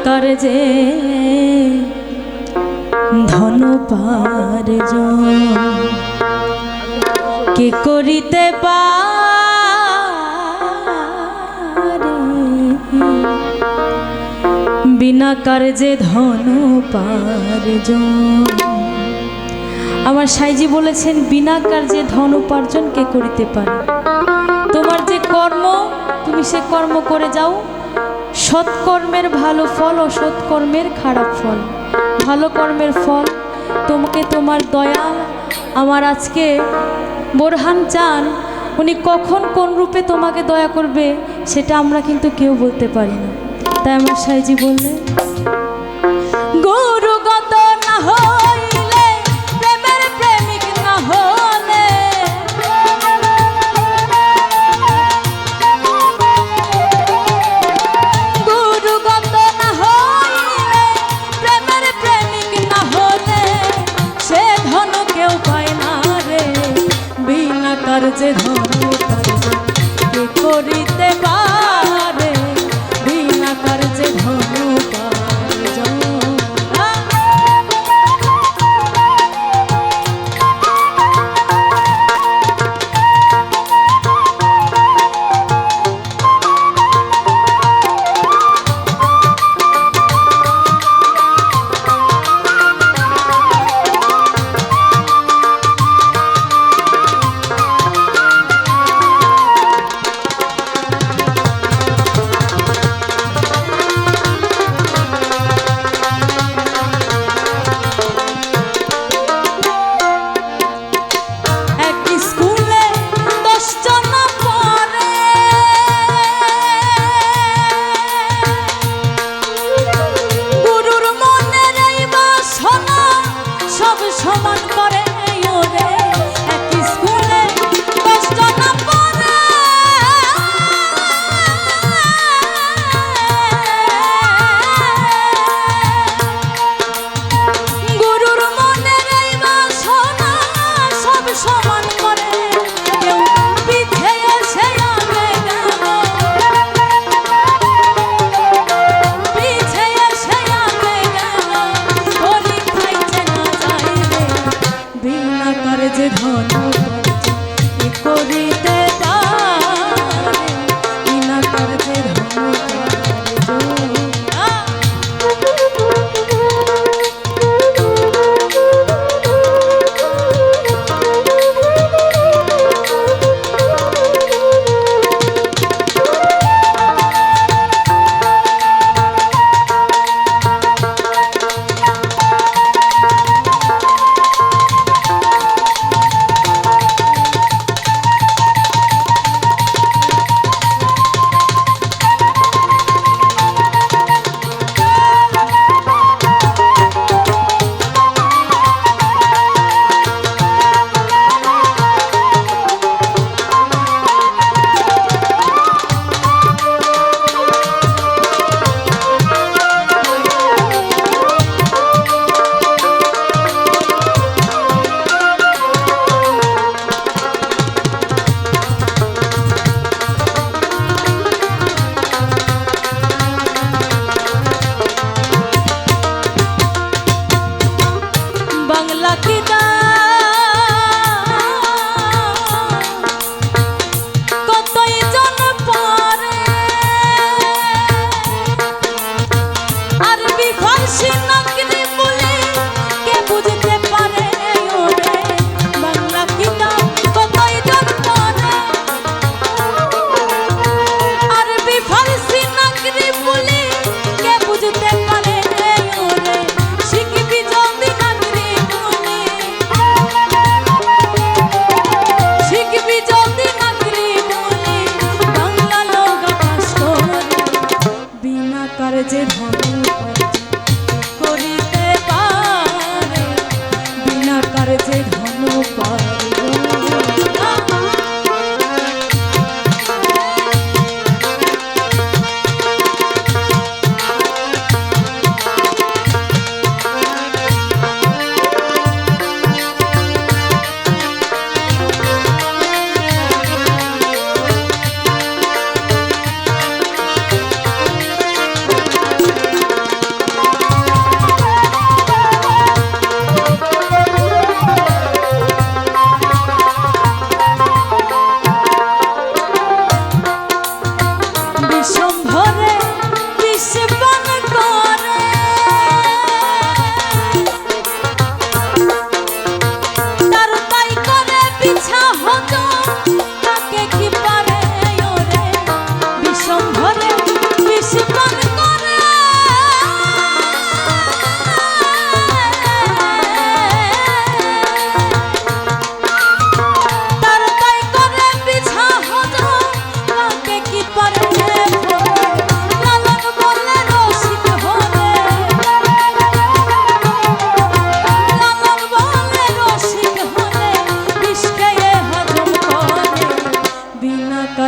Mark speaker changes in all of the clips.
Speaker 1: কার্যে ধনোপার্জন কে করিতে পারে বিনা কার্যে ধনোপার্জন। আমার সাইজি বলেছেন বিনা কার্যে ধন উপার্জন কে করিতে পারে। তোমার যে কর্ম তুমি সে কর্ম করে যাও, সৎকর্মের ভালো ফল ও সৎকর্মের খারাপ ফল। ভালো কর্মের ফল তোমাকে তোমার দয়াল আমার আজকে বোরহান চান, উনি কখন কোন রূপে তোমাকে দয়া করবে সেটা আমরা কিন্তু কেউ বলতে পারি না। তাই আমার সাইজি বললেন গুরুগত না হইলে প্রেমের প্রেমিক না হলে, গুরুগত না হইলে প্রেমের প্রেমিক না হলে সে ধন কেউ পায় না রে। বিনা কার্যে ধন কে করিতে পারে বিনা কার্যে ধন উপার্জন।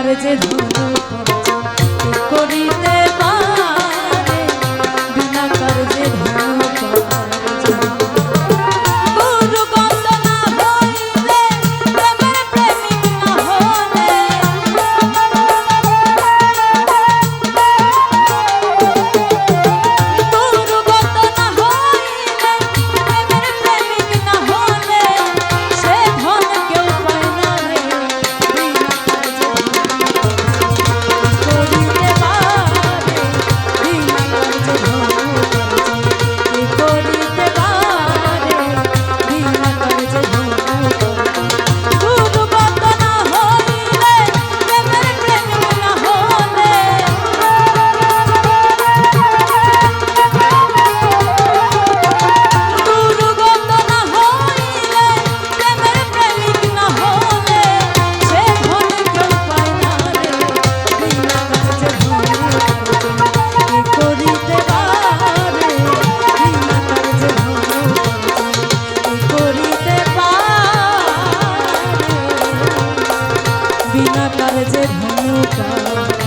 Speaker 1: কার্যে ধন উপার্জন কে করিতে পারে, বিনা কার্যে ধন উপার্জন। গুরুগত না হইলে, প্রেমের প্রেমিক না হলে, গুরুগত না হইলে, প্রেমের প্রেমিক না হলে, সে ধন কেউ পায় না রে, বিনা কার্যে করিতে পারে, বিনা কার্যে ধন উপার্জন কে করিতে পারে, বিনা কার্যে ধন উপার্জন। গুরুগত না হইলে, প্রেমের প্রেমিক না হলে, গুরুগত না হইলে, প্রেমের প্রেমিক না হলে, সে ধন কেউ পায় না রে, বিনা কার্যে ধন উপার্জন কে করিতে পারে, বিনা কার্যে ধন উপার্জন কে করিতে পারে, বিনা কার্যে ধন উপার্জন।